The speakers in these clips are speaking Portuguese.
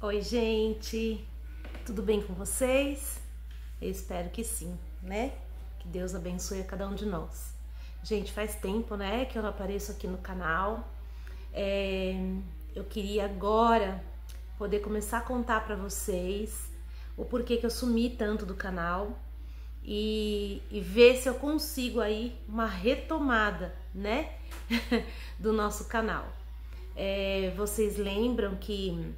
Oi, gente, tudo bem com vocês? Eu espero que sim, né? Que Deus abençoe a cada um de nós. Gente, faz tempo, né, que eu não apareço aqui no canal. Eu queria agora poder começar a contar pra vocês o porquê que eu sumi tanto do canal e ver se eu consigo aí uma retomada, né, do nosso canal. Vocês lembram que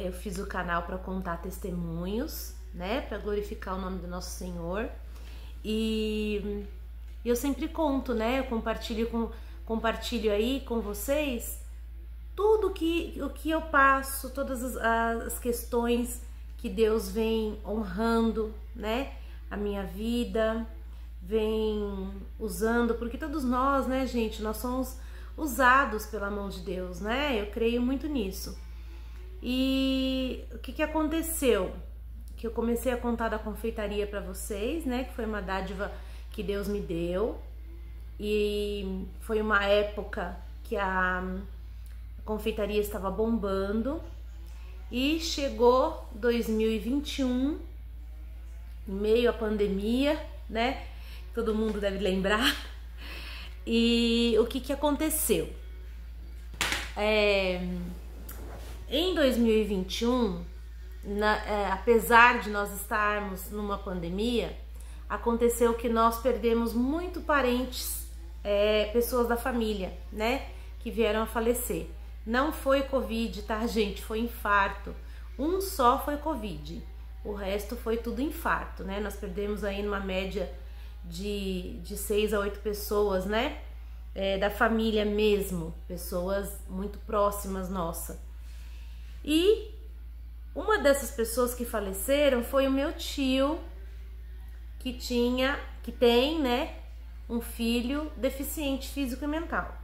eu fiz o canal para contar testemunhos, né, para glorificar o nome do nosso Senhor. E eu sempre conto, né, eu compartilho aí com vocês tudo o que eu passo, todas as questões que Deus vem honrando, né, a minha vida, vem usando, porque todos nós, né, gente, nós somos usados pela mão de Deus, né, eu creio muito nisso. E o que aconteceu? Que eu comecei a contar da confeitaria para vocês, né? Que foi uma dádiva que Deus me deu. E foi uma época que a confeitaria estava bombando. E chegou 2021, em meio à pandemia, né? Todo mundo deve lembrar. E o que aconteceu? Em 2021, apesar de nós estarmos numa pandemia, aconteceu que nós perdemos muito parentes, pessoas da família, né, que vieram a falecer. Não foi Covid, tá, gente? Foi infarto. Um só foi Covid, o resto foi tudo infarto, né? Nós perdemos aí numa média de 6 a 8 pessoas, né, da família mesmo, pessoas muito próximas nossa. E uma dessas pessoas que faleceram foi o meu tio, que tem, né, um filho deficiente físico e mental.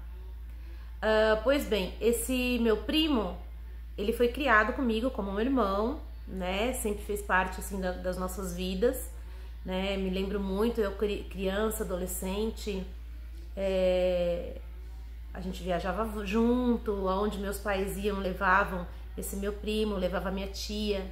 Pois bem, esse meu primo, ele foi criado comigo como um irmão, né, sempre fez parte, assim, das nossas vidas, né, me lembro muito, eu criança, adolescente, a gente viajava junto, aonde meus pais iam, levavam esse meu primo, levava minha tia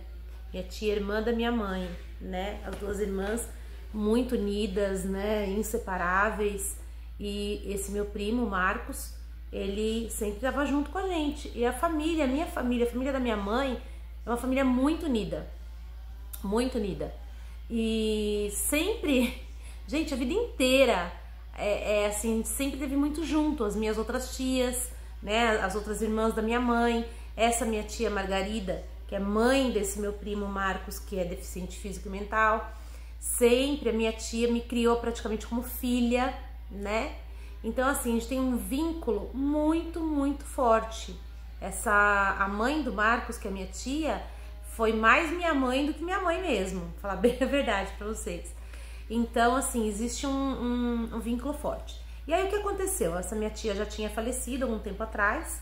irmã da minha mãe, né? As duas irmãs muito unidas, né? Inseparáveis. E esse meu primo, Marcos, ele sempre estava junto com a gente. E a família, a minha família, a família da minha mãe, é uma família muito unida. Muito unida. E sempre, gente, a vida inteira, assim, sempre teve muito junto. As minhas outras tias, né? As outras irmãs da minha mãe. Essa minha tia Margarida, que é mãe desse meu primo Marcos, que é deficiente físico e mental, sempre a minha tia me criou praticamente como filha, né? Então, assim, a gente tem um vínculo muito, muito forte. A mãe do Marcos, que é minha tia, foi mais minha mãe do que minha mãe mesmo, vou falar bem a verdade pra vocês. Então, assim, existe um vínculo forte. E aí, o que aconteceu? Essa minha tia já tinha falecido algum tempo atrás.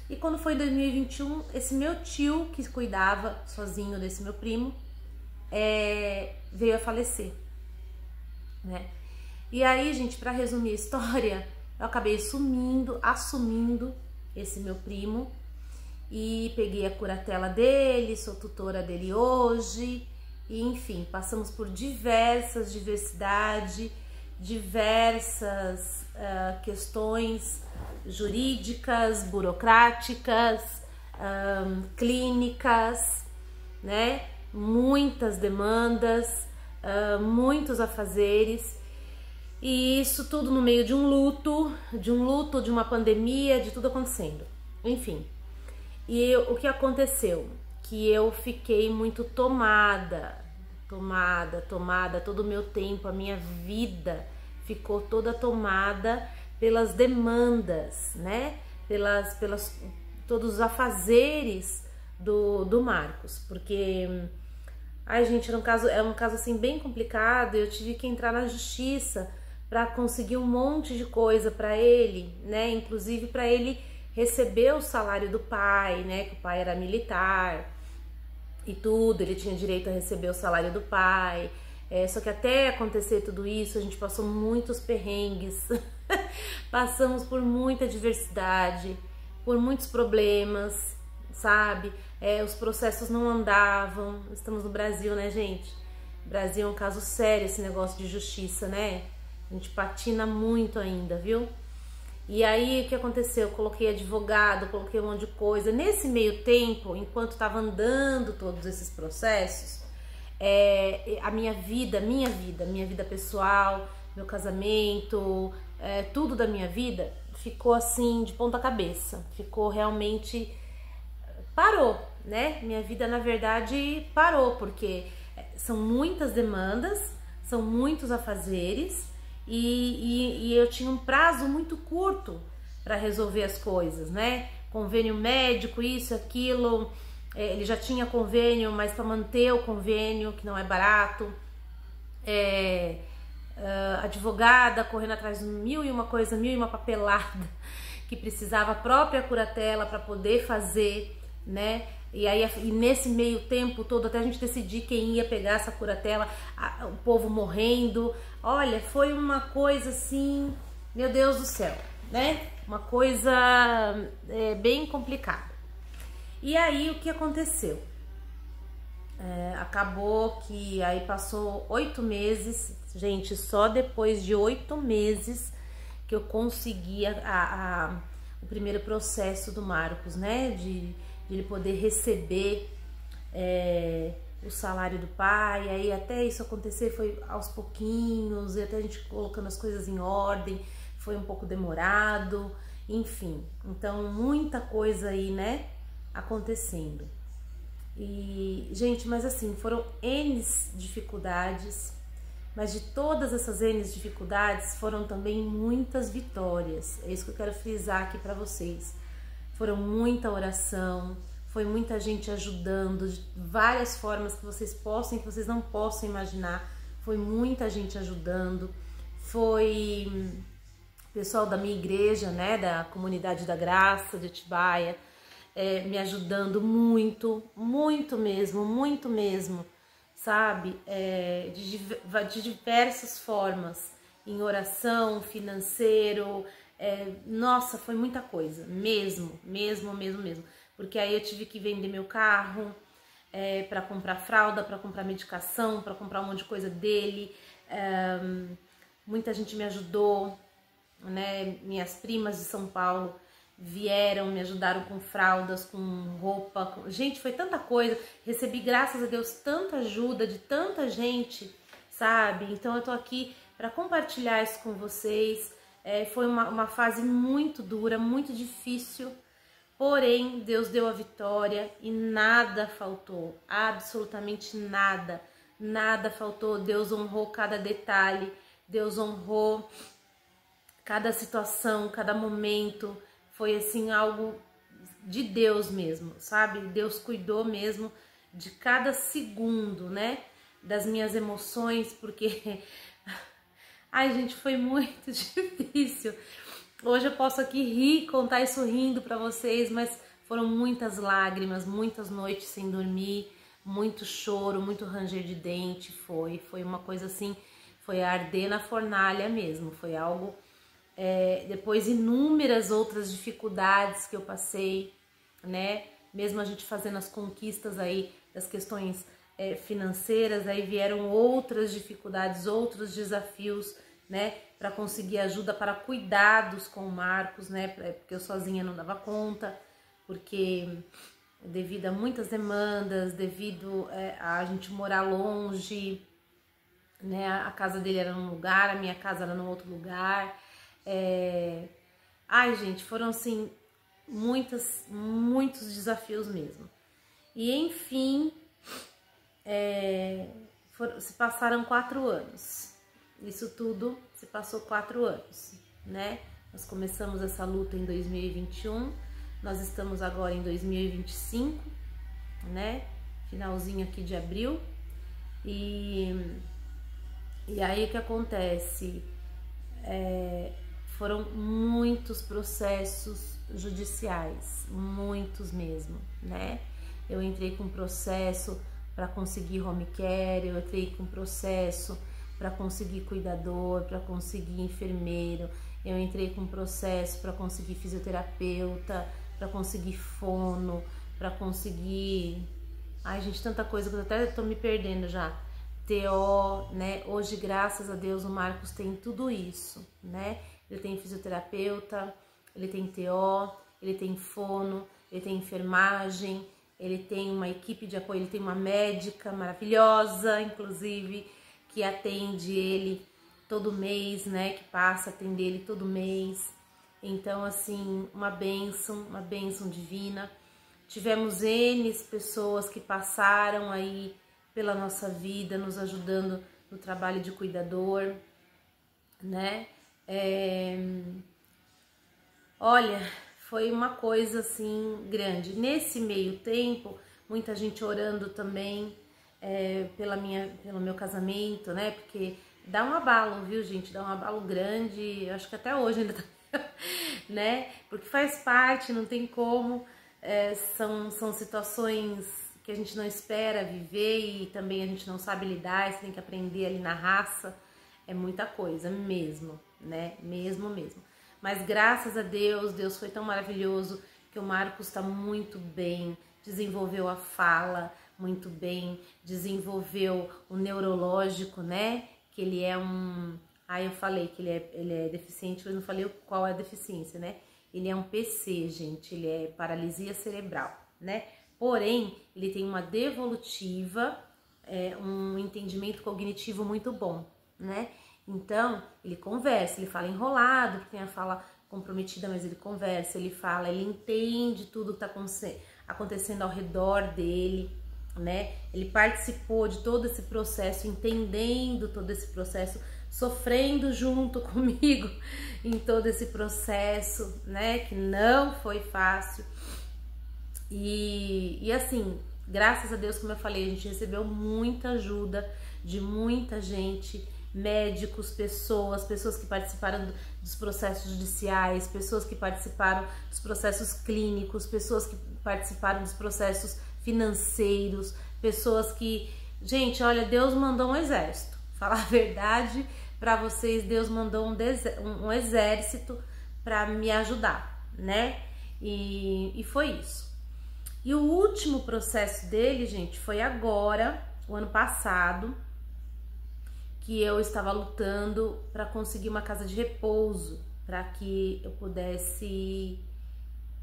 E quando foi em 2021, esse meu tio, que cuidava sozinho desse meu primo, veio a falecer, né? E aí, gente, para resumir a história, eu acabei assumindo esse meu primo e peguei a curatela dele, sou tutora dele hoje, e enfim, passamos por diversas questões jurídicas, burocráticas, clínicas, né? Muitas demandas, muitos afazeres, e isso tudo no meio de um luto, de uma pandemia, de tudo acontecendo. Enfim, e o que aconteceu? Que eu fiquei muito tomada, todo o meu tempo, a minha vida ficou toda tomada pelas demandas, né? Pelas todos os afazeres do Marcos, porque, ai, gente, é um caso assim bem complicado. Eu tive que entrar na justiça para conseguir um monte de coisa para ele, né? Inclusive para ele receber o salário do pai, né? Que o pai era militar e tudo, ele tinha direito a receber o salário do pai. Só que até acontecer tudo isso, a gente passou muitos perrengues, passamos por muita diversidade, por muitos problemas, sabe? Os processos não andavam. Estamos no Brasil, né, gente? O Brasil é um caso sério, esse negócio de justiça, né? A gente patina muito ainda, viu? E aí, o que aconteceu? Eu coloquei advogado, coloquei um monte de coisa. Nesse meio tempo, enquanto estava andando todos esses processos, a minha vida pessoal, meu casamento, tudo da minha vida ficou assim de ponta cabeça. Ficou realmente... parou, né? Minha vida, na verdade, parou, porque são muitas demandas, são muitos afazeres, e eu tinha um prazo muito curto para resolver as coisas, né? Convênio médico, isso, aquilo, ele já tinha convênio, mas para manter o convênio, que não é barato, advogada correndo atrás de mil e uma coisa, mil e uma papelada, que precisava a própria curatela para poder fazer, né? E aí, e nesse meio tempo todo, até a gente decidir quem ia pegar essa curatela, o povo morrendo. Olha, foi uma coisa assim, meu Deus do céu, né? Uma coisa bem complicada. E aí, o que aconteceu? Acabou que aí passou 8 meses, gente, só depois de 8 meses que eu consegui o primeiro processo do Marcos, né? De ele poder receber o salário do pai. Aí até isso acontecer foi aos pouquinhos, e até a gente colocando as coisas em ordem, foi um pouco demorado, enfim. Então muita coisa aí, né, acontecendo. E, gente, mas assim, foram N dificuldades, mas de todas essas N dificuldades foram também muitas vitórias. É isso que eu quero frisar aqui para vocês. Foram muita oração, foi muita gente ajudando de várias formas que vocês possam e que vocês não possam imaginar. Foi muita gente ajudando, foi o pessoal da minha igreja, né, da Comunidade da Graça de Atibaia, me ajudando muito, muito mesmo, sabe? De diversas formas, em oração, financeiro. Nossa, foi muita coisa, mesmo. Porque aí eu tive que vender meu carro para comprar fralda, para comprar medicação, para comprar um monte de coisa dele. Muita gente me ajudou, né? Minhas primas de São Paulo vieram, me ajudaram com fraldas, com roupa. Gente, foi tanta coisa. Recebi, graças a Deus, tanta ajuda de tanta gente, sabe? Então eu tô aqui para compartilhar isso com vocês. Foi uma fase muito dura, muito difícil, porém Deus deu a vitória e nada faltou, absolutamente nada faltou. Deus honrou cada detalhe, Deus honrou cada situação, cada momento. Foi assim algo de Deus mesmo, sabe? Deus cuidou mesmo de cada segundo, né? Das minhas emoções, porque... Ai, gente, foi muito difícil. Hoje eu posso aqui rir, contar isso rindo pra vocês, mas foram muitas lágrimas, muitas noites sem dormir, muito choro, muito ranger de dente. Foi uma coisa assim, foi arder na fornalha mesmo. Foi algo... depois inúmeras outras dificuldades que eu passei, né? Mesmo a gente fazendo as conquistas aí das questões financeiras, aí vieram outras dificuldades, outros desafios, né, para conseguir ajuda para cuidados com o Marcos, né, porque eu sozinha não dava conta, porque devido a muitas demandas, devido a gente morar longe, né, a casa dele era num lugar, a minha casa era num outro lugar. Ai, gente, foram assim muitos desafios mesmo. E enfim, se passaram 4 anos. Isso tudo se passou 4 anos, né? Nós começamos essa luta em 2021, nós estamos agora em 2025, né? Finalzinho aqui de abril. E aí o que acontece? Foram muitos processos judiciais, muitos mesmo, né? Eu entrei com processo para conseguir home care, eu entrei com processo para conseguir cuidador, para conseguir enfermeiro, eu entrei com processo para conseguir fisioterapeuta, para conseguir fono, para conseguir... Ai, gente, tanta coisa que eu até tô me perdendo já. TO, né? Hoje, graças a Deus, o Marcos tem tudo isso, né? Ele tem fisioterapeuta, ele tem TO, ele tem fono, ele tem enfermagem, ele tem uma equipe de apoio, ele tem uma médica maravilhosa, inclusive, que atende ele todo mês, né? Que passa a atender ele todo mês. Então, assim, uma bênção divina. Tivemos N pessoas que passaram aí pela nossa vida, nos ajudando no trabalho de cuidador, né? Olha, foi uma coisa assim grande. Nesse meio tempo, muita gente orando também pelo meu casamento, né? Porque dá um abalo, viu, gente? Dá um abalo grande. Eu acho que até hoje ainda tá, né? Porque faz parte, não tem como. São situações que a gente não espera viver e também a gente não sabe lidar, você tem que aprender ali na raça, é muita coisa mesmo, né? Mesmo. Mas graças a Deus, Deus foi tão maravilhoso que o Marcos está muito bem, desenvolveu a fala muito bem, desenvolveu o neurológico, né? Que ele é um... eu falei que ele é deficiente, mas não falei qual é a deficiência, né? Ele é um PC, gente, ele é paralisia cerebral, né? Porém, ele tem uma devolutiva, um entendimento cognitivo muito bom, né? Então, ele conversa, ele fala enrolado, porque tem a fala comprometida, mas ele conversa, ele fala, ele entende tudo que está acontecendo ao redor dele, né? Ele participou de todo esse processo, entendendo todo esse processo, sofrendo junto comigo em todo esse processo, né? Que não foi fácil. E assim, graças a Deus, como eu falei, a gente recebeu muita ajuda de muita gente, médicos, pessoas que participaram dos processos judiciais, pessoas que participaram dos processos clínicos, pessoas que participaram dos processos financeiros, pessoas que... Gente, olha, Deus mandou um exército. Falar a verdade para vocês, Deus mandou um exército para me ajudar, né? E foi isso. E o último processo dele, gente, foi agora, o ano passado, que eu estava lutando para conseguir uma casa de repouso, para que eu pudesse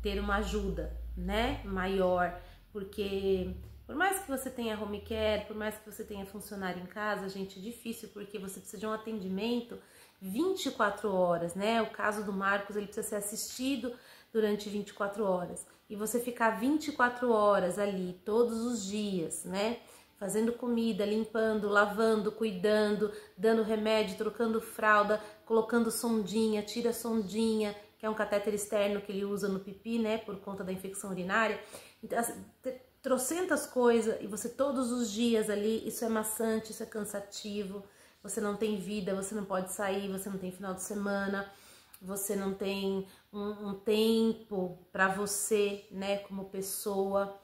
ter uma ajuda, né, maior, porque por mais que você tenha home care, por mais que você tenha funcionário em casa, gente, é difícil, porque você precisa de um atendimento 24 horas, né? O caso do Marcos, ele precisa ser assistido durante 24 horas. E você ficar 24 horas ali, todos os dias, né? Fazendo comida, limpando, lavando, cuidando, dando remédio, trocando fralda, colocando sondinha, tira sondinha, que é um catéter externo que ele usa no pipi, né? Por conta da infecção urinária. Então, trocentas coisas, e você todos os dias ali, isso é maçante, isso é cansativo, você não tem vida, você não pode sair, você não tem final de semana, você não tem um tempo para você, né, como pessoa,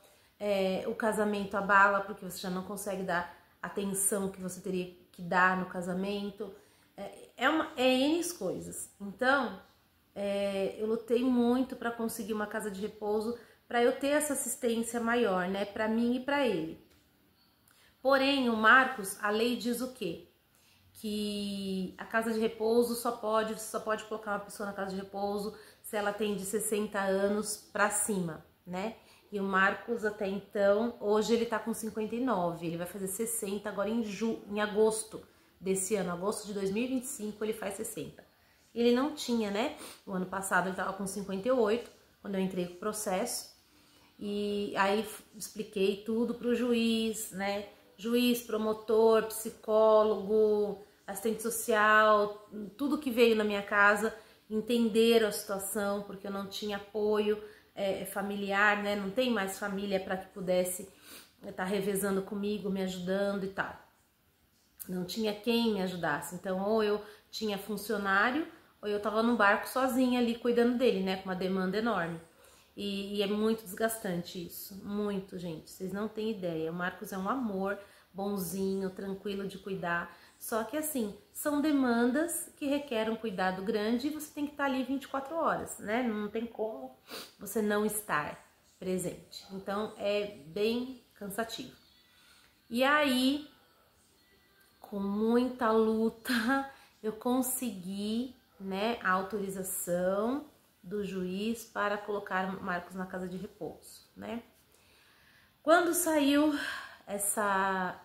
o casamento abala porque você já não consegue dar atenção que você teria que dar no casamento, N coisas. Então, eu lutei muito para conseguir uma casa de repouso, para eu ter essa assistência maior, né, para mim e para ele. Porém, o Marcos, a lei diz o quê? Que a casa de repouso você só pode colocar uma pessoa na casa de repouso se ela tem de 60 anos para cima, né? E o Marcos até então, hoje ele tá com 59, ele vai fazer 60 agora em agosto desse ano, agosto de 2025 ele faz 60. Ele não tinha, né? O ano passado ele tava com 58, quando eu entrei com o processo. E aí expliquei tudo pro juiz, né? Juiz, promotor, psicólogo, assistente social, tudo que veio na minha casa, entenderam a situação, porque eu não tinha apoio familiar, né? Não tem mais família para que pudesse estar revezando comigo, me ajudando e tal. Não tinha quem me ajudasse, então ou eu tinha funcionário, ou eu tava no barco sozinha ali cuidando dele, né? Com uma demanda enorme. E é muito desgastante isso, muito, gente, vocês não têm ideia. O Marcos é um amor, bonzinho, tranquilo de cuidar, só que assim, são demandas que requerem um cuidado grande e você tem que estar ali 24 horas, né? Não tem como você não estar presente. Então é bem cansativo. E aí, com muita luta, eu consegui, né, a autorização do juiz para colocar Marcos na casa de repouso, né? Quando saiu essa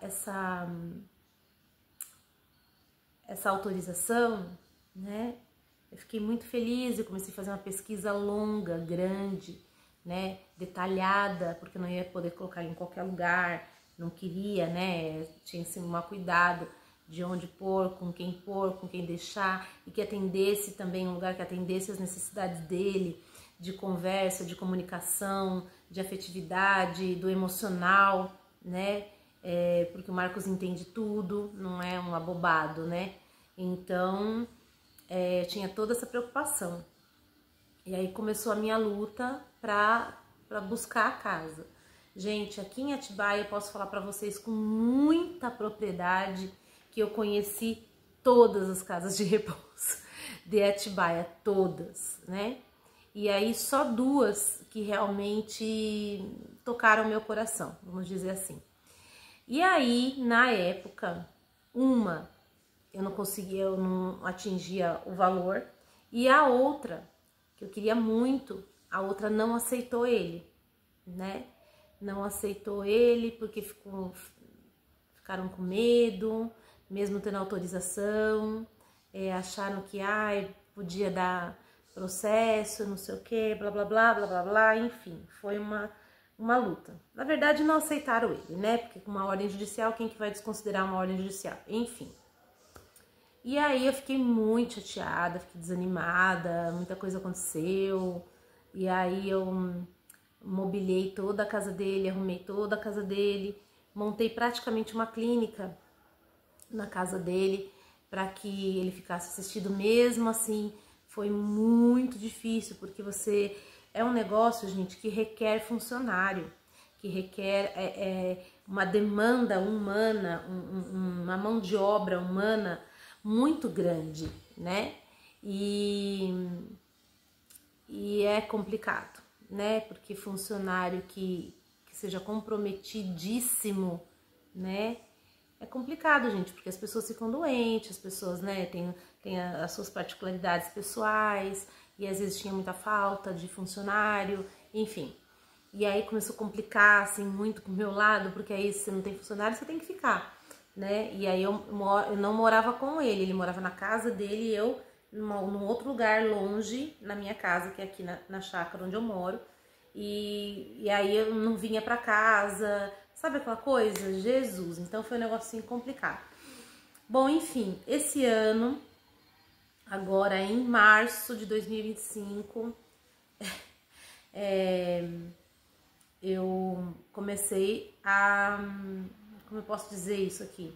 autorização, né, eu fiquei muito feliz. Eu comecei a fazer uma pesquisa longa, grande, né, detalhada, porque eu não ia poder colocar ele em qualquer lugar, não queria, né, tinha que tomar cuidado de onde pôr, com quem deixar, e que atendesse também um lugar que atendesse as necessidades dele, de conversa, de comunicação, de afetividade, do emocional, né, porque o Marcos entende tudo, não é um abobado, né, então tinha toda essa preocupação. E aí começou a minha luta para buscar a casa. Gente, aqui em Atibaia eu posso falar para vocês com muita propriedade que eu conheci todas as casas de repouso de Atibaia, todas, né? E aí só 2 que realmente tocaram meu coração, vamos dizer assim. E aí, na época, uma eu não conseguia, eu não atingia o valor, e a outra, que eu queria muito, a outra não aceitou ele, né? Não aceitou ele porque ficaram com medo, mesmo tendo autorização, acharam que podia dar processo, não sei o que, blá blá blá blá blá blá, enfim, foi uma luta. Na verdade, não aceitaram ele, né? Porque com uma ordem judicial, quem que vai desconsiderar uma ordem judicial? Enfim. E aí eu fiquei muito chateada, fiquei desanimada, muita coisa aconteceu. E aí eu mobiliei toda a casa dele, arrumei toda a casa dele, montei praticamente uma clínica na casa dele para que ele ficasse assistido. Mesmo assim, foi muito difícil, porque é um negócio, gente, que requer funcionário, que requer uma demanda humana, uma mão de obra humana muito grande, né? E é complicado, né? Porque funcionário que seja comprometidíssimo, né? É complicado, gente, porque as pessoas ficam doentes, as pessoas, né, têm as suas particularidades pessoais, e às vezes tinha muita falta de funcionário, enfim. E aí começou a complicar, assim, muito pro meu lado, porque aí se você não tem funcionário, você tem que ficar, né? E aí eu não morava com ele morava na casa dele e eu num outro lugar longe, na minha casa, que é aqui na chácara onde eu moro. E aí eu não vinha pra casa, sabe aquela coisa? Jesus, então foi um negocinho complicado. Bom, enfim, esse ano, agora em março de 2025, eu comecei como eu posso dizer isso aqui?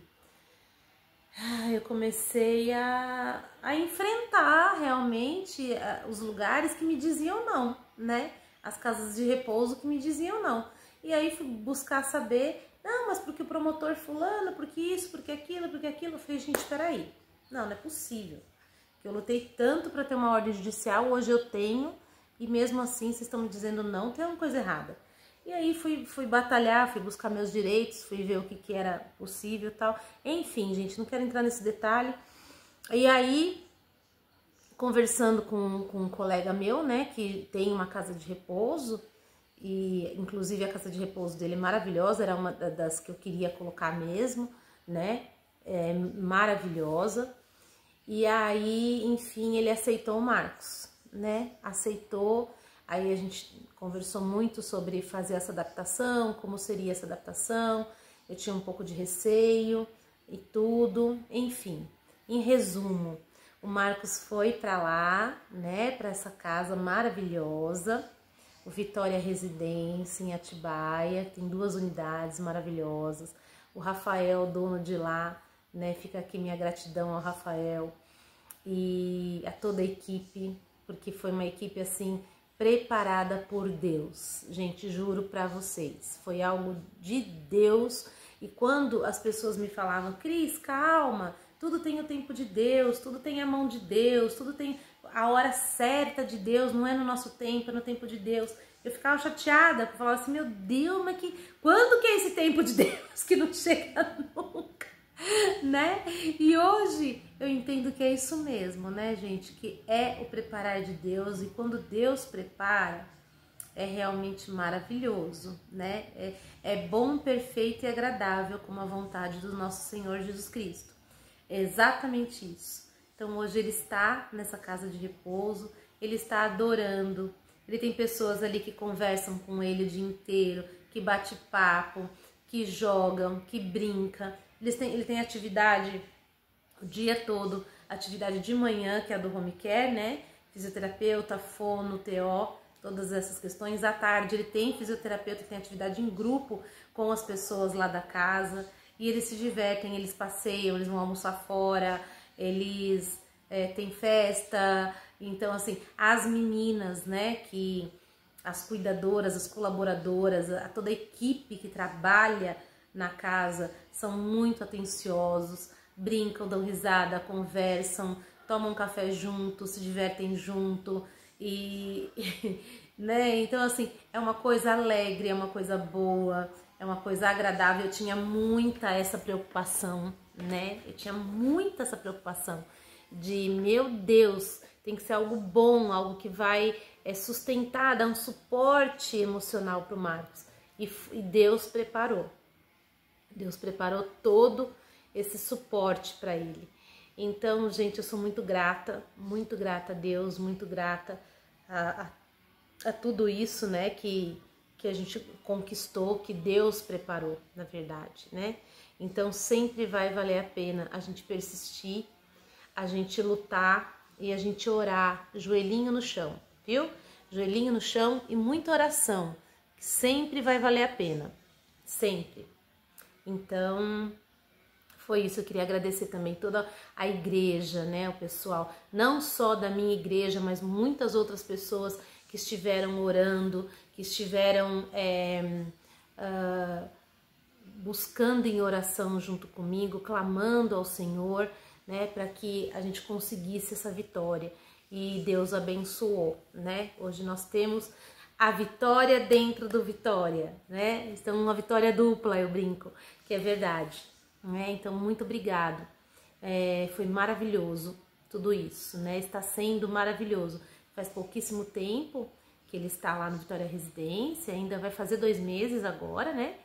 Eu comecei a enfrentar realmente os lugares que me diziam não, né? As casas de repouso que me diziam não. E aí fui buscar saber, não, mas porque o promotor fulano, porque isso, porque aquilo, porque aquilo. Eu falei, gente, peraí, não é possível. Eu lutei tanto para ter uma ordem judicial, hoje eu tenho, e mesmo assim vocês estão me dizendo não, tem uma coisa errada. E aí fui batalhar, fui buscar meus direitos, fui ver o que era possível e tal. Enfim, gente, não quero entrar nesse detalhe. E aí, conversando com um colega meu, né, que tem uma casa de repouso, e inclusive a casa de repouso dele é maravilhosa, era uma das que eu queria colocar mesmo, né, maravilhosa. E aí, enfim, ele aceitou o Marcos, né, aceitou. Aí a gente conversou muito sobre fazer essa adaptação, como seria essa adaptação. Eu tinha um pouco de receio e tudo, enfim. Em resumo, o Marcos foi para lá, né, para essa casa maravilhosa, o Vitória Residência em Atibaia, tem 2 unidades maravilhosas. O Rafael, dono de lá, né, fica aqui minha gratidão ao Rafael e a toda a equipe, porque foi uma equipe assim preparada por Deus. Gente, juro pra vocês, foi algo de Deus. E quando as pessoas me falavam, Cris, calma, tudo tem o tempo de Deus, tudo tem a mão de Deus, tudo tem a hora certa de Deus, não é no nosso tempo, é no tempo de Deus. Eu ficava chateada, porque eu falava assim, meu Deus, mas quando que é esse tempo de Deus que não chega nunca, né? E hoje eu entendo que é isso mesmo, né, gente? Que é o preparar de Deus, e quando Deus prepara, é realmente maravilhoso, né? É bom, perfeito e agradável como a vontade do nosso Senhor Jesus Cristo. É exatamente isso. Então hoje ele está nessa casa de repouso, ele está adorando, ele tem pessoas ali que conversam com ele o dia inteiro, que bate papo, que jogam, que brincam. Ele tem atividade o dia todo, atividade de manhã, que é a do home care, né? Fisioterapeuta, fono, TO, todas essas questões. À tarde ele tem fisioterapeuta, tem atividade em grupo com as pessoas lá da casa, e eles se divertem, eles passeiam, eles vão almoçar fora, eles têm festa. Então, assim, as meninas, né, as cuidadoras, as colaboradoras, toda a equipe que trabalha na casa são muito atenciosos, brincam, dão risada, conversam, tomam café junto, se divertem junto e né? Então, assim, é uma coisa alegre, é uma coisa boa, é uma coisa agradável. Eu tinha muita essa preocupação, né? Eu tinha muita essa preocupação de, meu Deus, tem que ser algo bom, algo que vai sustentar, dar um suporte emocional para o Marcos. E Deus preparou. Deus preparou todo esse suporte para ele. Então, gente, eu sou muito grata a Deus, muito grata a tudo isso, né, que a gente conquistou, que Deus preparou, na verdade, né? Então, sempre vai valer a pena a gente persistir, a gente lutar e a gente orar, joelhinho no chão, viu? Joelhinho no chão e muita oração, que sempre vai valer a pena, sempre. Então, foi isso. Eu queria agradecer também toda a igreja, né, o pessoal, não só da minha igreja, mas muitas outras pessoas que estiveram orando, que estiveram buscando em oração junto comigo, clamando ao Senhor, né, para que a gente conseguisse essa vitória. E Deus abençoou, né? Hoje nós temos a vitória dentro do Vitória, né? Então, uma vitória dupla, eu brinco, que é verdade, né? Então, muito obrigado. Foi maravilhoso tudo isso, né? Está sendo maravilhoso. Faz pouquíssimo tempo que ele está lá no Vitória Residência, ainda vai fazer 2 meses agora, né?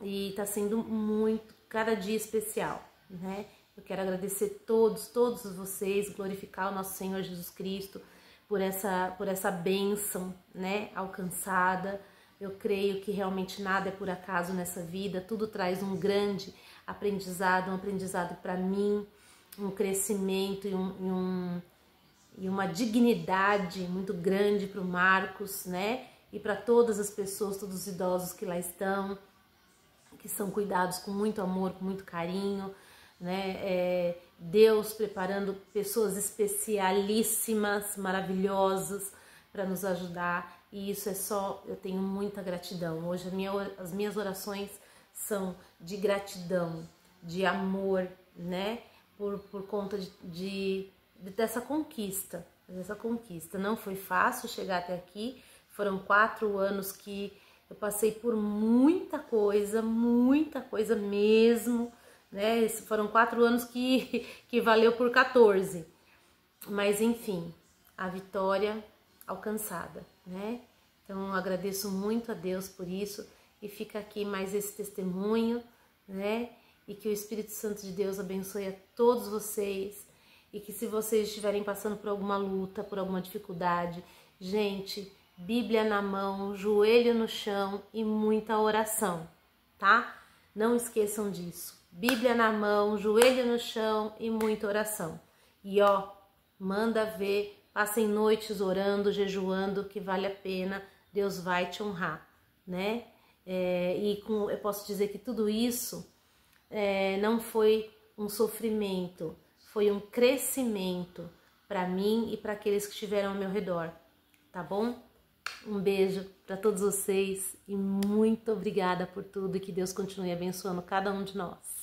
E está sendo muito, cada dia especial, né? Eu quero agradecer todos vocês, glorificar o nosso Senhor Jesus Cristo por essa bênção, né, alcançada. Eu creio que realmente nada é por acaso nessa vida, tudo traz um grande aprendizado, um aprendizado para mim, um crescimento e uma dignidade muito grande para o Marcos, né, e para todas as pessoas, todos os idosos que lá estão, que são cuidados com muito amor, com muito carinho, né? Deus preparando pessoas especialíssimas, maravilhosas para nos ajudar, e isso eu tenho muita gratidão. Hoje as minhas orações são de gratidão, de amor, né? Por conta dessa conquista. Não foi fácil chegar até aqui, foram 4 anos que eu passei por muita coisa mesmo, né? Foram 4 anos que valeu por 14, mas enfim, a vitória alcançada, né? Então eu agradeço muito a Deus por isso, e fica aqui mais esse testemunho, né? E que o Espírito Santo de Deus abençoe a todos vocês, e que se vocês estiverem passando por alguma luta, por alguma dificuldade, gente, Bíblia na mão, joelho no chão e muita oração, tá? Não esqueçam disso. Bíblia na mão, joelho no chão e muita oração. E manda ver, passem noites orando, jejuando, que vale a pena, Deus vai te honrar, né? Eu posso dizer que tudo isso não foi um sofrimento, foi um crescimento para mim e para aqueles que estiveram ao meu redor, tá bom? Um beijo para todos vocês e muito obrigada por tudo, e que Deus continue abençoando cada um de nós.